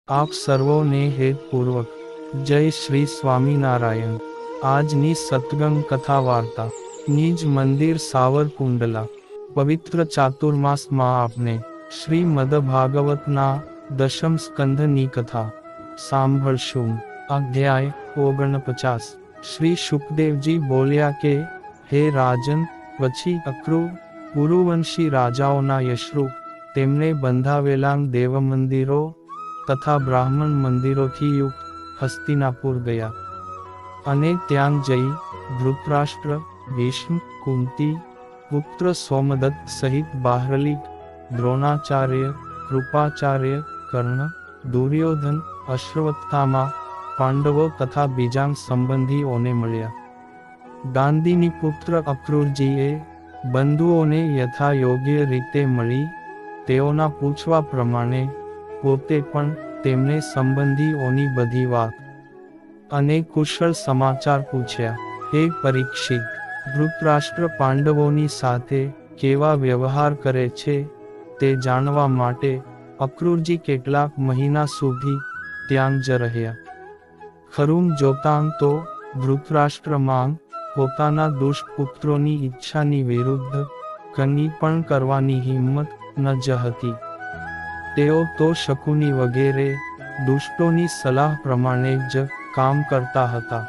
આપ સર્વોને હેતપૂર્વક જય શ્રી સ્વામિનારાયણ। આજની સત્સંગ કથા વાર્તા નિજ મંદિર સાવરકુંડલા પવિત્ર ચાતુર્માસમાં આપને શ્રીમદ ભાગવતના દશમ સ્કંધની કથા સાંભળશું। અધ્યાય 49। શ્રી શુકદેવજી બોલ્યા કે હે રાજન, પછી અક્રૂર પુરુવંશી રાજાઓના યશરૂપ તેમને બંધાવેલા દેવમંદિરો તથા બ્રાહ્મણ મંદિરોથી યુક્ત હસ્તિનાપુર ગયા, અને ત્યાં જઈ ધૃતરાષ્ટ્ર, ભીષ્મ, કુંતી પુત્ર સોમદત્ત સહિત બાહ્રલિક, દ્રોણાચાર્ય, કૃપાચાર્ય, કર્ણ, દુર્યોધન, અશ્વત્થામા, પાંડવો તથા બીજા સંબંધીઓને મળ્યા। ગાંધીની પુત્ર અક્રૂરજીએ બંધુઓને યથા યોગ્ય રીતે મળી તેઓના પૂછવા પ્રમાણે પોતે પણ તેમને સંબંધીઓની બધી વાત અને કુશળ સમાચાર પૂછ્યા। હે પરીક્ષિત, ધૃતરાષ્ટ્ર પાંડવોની સાથે કેવા વ્યવહાર કરે છે તે જાણવા માટે અક્રૂરજી કેટલાક મહિના સુધી ત્યાં જ રહ્યા। ખરું જોતાં તો ધૃતરાષ્ટ્રમાં પોતાના દુષ્ટપુત્રોની ઈચ્છાની વિરુદ્ધ કંઈ પણ કરવાની હિંમત ન જ હતી। તેઓ તો શકુની વગેરે દુષ્ટોની સલાહ પ્રમાણે જ કામ કરતા હતા।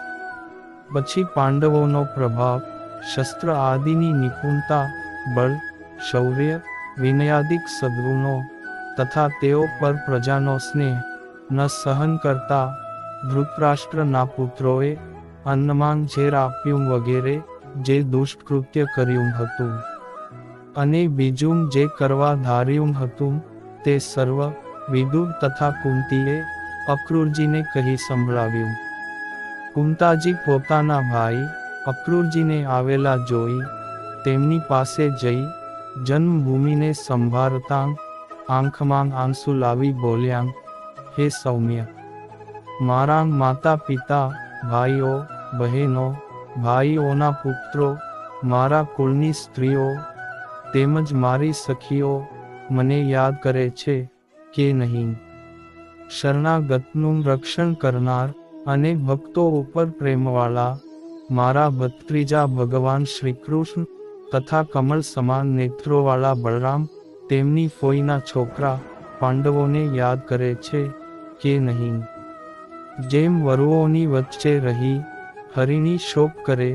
પછી પાંડવોનો પ્રભાવ, શસ્ત્ર આદિની નિપુણતા, બળ, શૌર્ય, વિનયાદિક સદ્ગુણો તથા તેઓ પર પ્રજાનો સ્નેહ ન સહન કરતા ધૃતરાષ્ટ્રના પુત્રોએ અન્નમાં ઝેર આપ્યું વગેરે જે દુષ્ટકૃત્ય કર્યું હતું, અને બીજું જે કરવા ધાર્યું હતું તે સર્વ વિદુર તથા કુંતીએ અક્રૂરજીને કહી સંભળાવ્યું। કુંતાજી પોતાના ભાઈ અક્રૂરજીને આવેલા જોઈ તેમની પાસે જઈ જન્મભૂમિને સંભાળતાં આંખમાં આંસુ લાવી બોલ્યાં, હે સૌમ્ય, મારા માતા પિતા, ભાઈઓ બહેનો, ભાઈઓના પુત્રો, મારા કુળની સ્ત્રીઓ તેમજ મારી સખીઓ મને યાદ કરે છે કે નહીં? શરણાગતનું રક્ષણ કરનાર અને ભક્તો ઉપર પ્રેમવાળા મારા ભત્રીજા ભગવાન શ્રીકૃષ્ણ તથા કમળ સમાન નેત્રોવાળા બળરામ તેમની ફોઈના છોકરા પાંડવોને યાદ કરે છે કે નહીં? જેમ વરુઓની વચ્ચે રહી હરિણી શોક કરે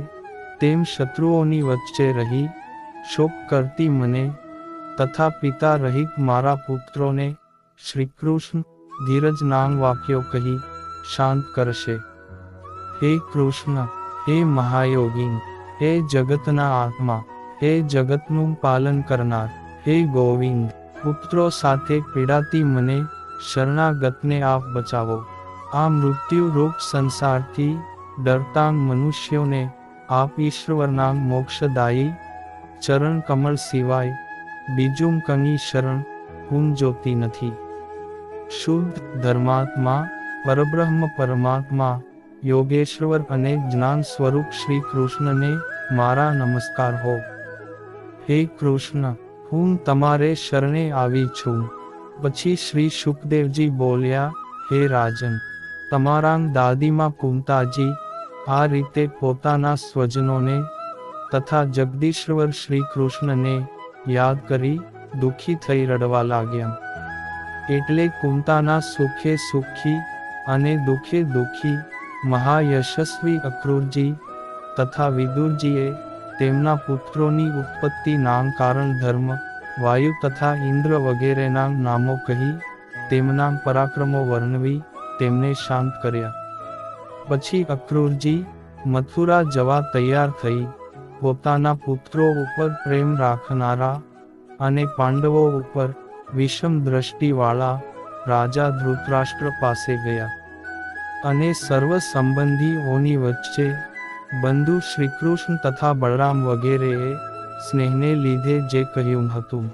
તેમ શત્રુઓની વચ્ચે રહી શોક કરતી મને તથા પિતા રહિત મારા પુત્રોને શ્રીકૃષ્ણ ધીરજનાં વાક્યો કહી શાંત કરશે। હે કૃષ્ણ, હે મહાયોગીન, હે જગતના આત્મા, હે જગતનું પાલન કરનાર, હે ગોવિંદ, પુત્રો સાથે પીડાતી મને શરણાગતને આપ બચાવો। આ મૃત્યુરૂપ સંસારથી ડરતાં મનુષ્યોને આપ ઈશ્વરના મોક્ષદાયી ચરણ કમળ સિવાય બીજું કંઈ શરણ હું જોતી નથી। શુદ્ધ ધર્માત્મા પરબ્રહ્મ પરમાત્મા યોગેશ્વર અને જ્ઞાન સ્વરૂપ શ્રી કૃષ્ણને મારા નમસ્કાર હો। હે કૃષ્ણ, હું તમારે શરણે આવી છું। પછી શ્રી શુકદેવજી બોલ્યા, હે રાજન, તમારા દાદીમાં કુંતાજી આ રીતે પોતાના સ્વજનોને તથા જગદીશ્વર શ્રી કૃષ્ણને યાદ કરી દુઃખી થઈ રડવા લાગ્યા। એટલે કુંતાના સુખે સુખી અને દુઃખે દુઃખી મહાયશસ્વી અક્રૂરજી તથા વિદુરજીએ તેમના પુત્રોની ઉત્પત્તિનાં કારણ ધર્મ, વાયુ તથા ઇન્દ્ર વગેરેના નામો કહી તેમના પરાક્રમો વર્ણવી તેમને શાંત કર્યા। પછી અક્રૂરજી મથુરા જવા તૈયાર થઈ પોતાના પુત્રો ઉપર પ્રેમ રાખનારા અને પાંડવો ઉપર વિષમ દ્રષ્ટિવાળા રાજા ધૃતરાષ્ટ્ર પાસે ગયા, અને સર્વ સંબંધીઓની વચ્ચે બંધુ શ્રીકૃષ્ણ તથા બળરામ વગેરેએ સ્નેહને લીધે જે કહ્યું હતું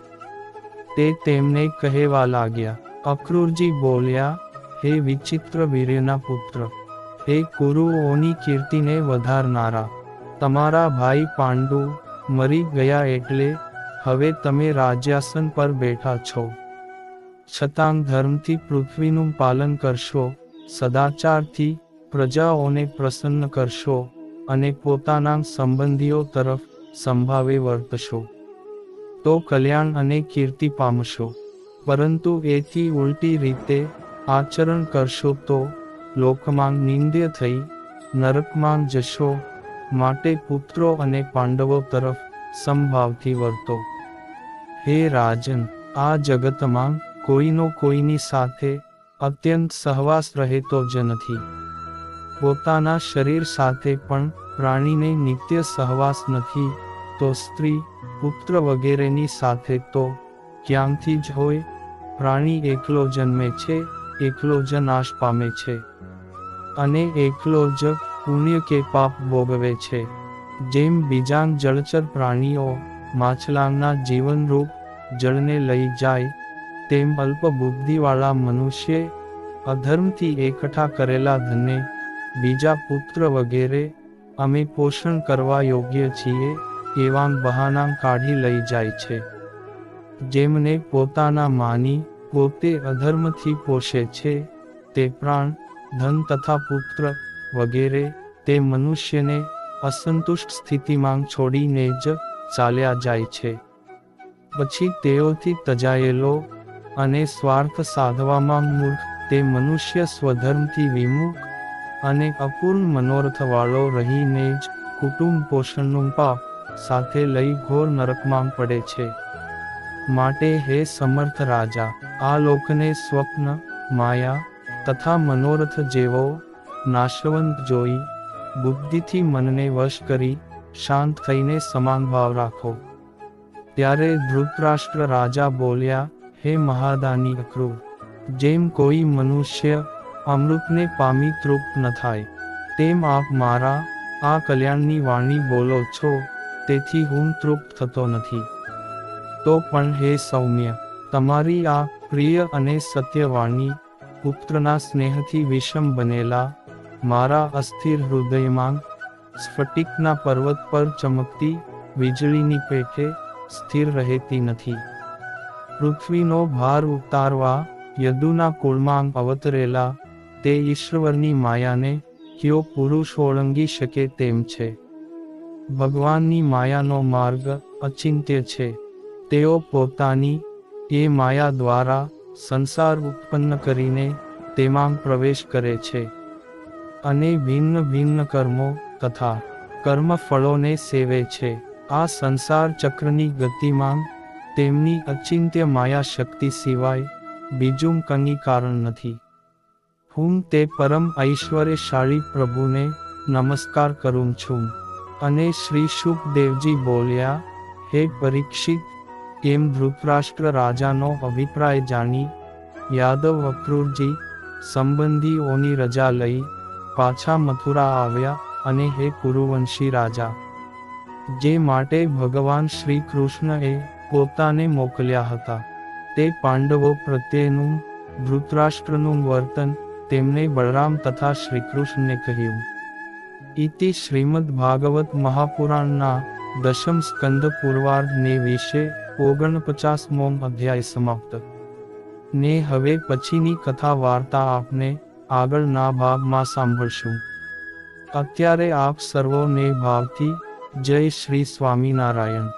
તે તેમને કહેવા લાગ્યા। અક્રૂરજી બોલ્યા, હે વિચિત્ર વીર્યના પુત્ર, હે કુરુઓની કીર્તિને વધારનારા, તમારા ભાઈ પાંડુ મરી ગયા એટલે હવે તમે રાજ્યાસન પર બેઠા છો। છતાં ધર્મથી પૃથ્વીનું પાલન કરશો, સદાચારથી પ્રજાઓને પ્રસન્ન કરશો અને પોતાના સંબંધીઓ તરફ સંભાવે વર્તશો, તો કલ્યાણ અને કીર્તિ પામશો. પરંતુ એથી ઉલટી રીતે આચરણ કરશો તો લોકમાં નિંદ્ય થઈ નરકમાં જશો. માટે પુત્રો અને પાંડવો તરફ સમભાવથી વર્તો. હે રાજન, આ જગતમાં કોઈનો કોઈની સાથે અત્યંત સહવાસ રહેતો જ નથી. પોતાના શરીર સાથે પણ પ્રાણીને નિત્ય સહવાસ નથી, તો સ્ત્રી, પુત્ર વગેરેની સાથે તો ક્યાંથી જ હોય. પ્રાણી એકલો જન્મે છે, એકલો જ નાશ પામે છે, અને એકલો જ પુણ્ય કે પાપ ભોગવે છે. જેમ બીજા જળચર પ્રાણીઓ માછલાંના જીવનરૂપ જળને લઈ જાય, તેમ અલ્પ બુદ્ધિવાળા મનુષ્ય અધર્મથી એકઠા કરેલા ધનને, બીજા પુત્ર વગેરે અમે પોષણ કરવા યોગ્ય છીએ એવા બહાના કાઢી લઈ જાય છે. જેમને પોતાના માની પોતે અધર્મથી પોષે છે, તે પ્રાણ, ધન તથા પુત્ર વગેરે તે મનુષ્યને અસંતુષ્ટ સ્થિતિમાં છોડીને જ ચાલ્યા જાય છે. પછી તેઓથી તજાયેલો અને સ્વાર્થ સાધવામાં મૂર્ખ તે મનુષ્ય સ્વધર્મથી વિમુખ અને અપૂર્ણ મનોરથવાળો રહીને જ કુટુંબ પોષણનું પાપ સાથે લઈ ઘોર નરકમાં પડે છે. માટે હે સમર્થ રાજા, આ લોકને સ્વપ્ન, માયા તથા મનોરથ જેવો નાશવંત જોઈ બુદ્ધિથી મનને વશ કરી શાંત થઈને સમાન ભાવ રાખો. ત્યારે ધૃતરાષ્ટ્ર રાજા બોલ્યા, હે મહાદાની અક્રૂર, જેમ કોઈ મનુષ્ય અમૃતને પામી તૃપ્ત ન થાય, તેમ આપ મારા આ કલ્યાણની વાણી બોલો છો, તેથી હું તૃપ્ત થતો નથી. તો પણ હે સૌમ્ય, તમારી આ પ્રિય અને સત્ય વાણી પુત્રના સ્નેહથી વિષમ બનેલા મારા અસ્થિર હૃદયમાં સ્ફટિકના પર્વત પર ચમકતી વીજળીની પેઠે સ્થિર રહેતી નથી. પૃથ્વીનો ભાર ઉતારવા યદુના કુળમાં અવતરેલા તે ઈશ્વરની માયાને કયો પુરુષ ઓળંગી શકે તેમ છે. ભગવાનની માયાનો માર્ગ અચિંત્ય છે. તેઓ પોતાની એ માયા દ્વારા સંસાર ઉત્પન્ન કરીને તેમાં પ્રવેશ કરે છે અને ભિન્ન ભિન્ન કર્મો તથા કર્મફળોને સેવે છે. આ સંસાર ચક્રની ગતિમાં તેમની અચિંત્ય માયા શક્તિ સિવાય બીજું કંઈ કારણ નથી. હું તે પરમ ઐશ્વર્યશાળી પ્રભુને નમસ્કાર કરું છું. અને શ્રી શુકદેવજી બોલ્યા, હે પરીક્ષિત, એમ ધૃતરાષ્ટ્ર રાજાનો અભિપ્રાય જાણી યાદવ અક્રૂરજી સંબંધીઓની રજા લઈ પાછા મથુરા આવ્યા. અને હે કુરુવંશી રાજા, જે માટે ભગવાન શ્રી કૃષ્ણએ પોતાને મોકલ્યા હતા, તે પાંડવો પ્રત્યેનું ધૃતરાષ્ટ્રનું વર્તન તેમને બળરામ તથા શ્રીકૃષ્ણને કહ્યું. ઇતિ શ્રીમદ ભાગવત મહાપુરાણના દશમ સ્કંદ પૂર્વાર્ધને વિશે 49મો અધ્યાય સમાપ્ત. ને હવે પછીની કથા વાર્તા આપને આગળના ભાગમાં સાંભળશું. અત્યારે આપ સર્વોને ભાવથી જય શ્રી સ્વામિનારાયણ.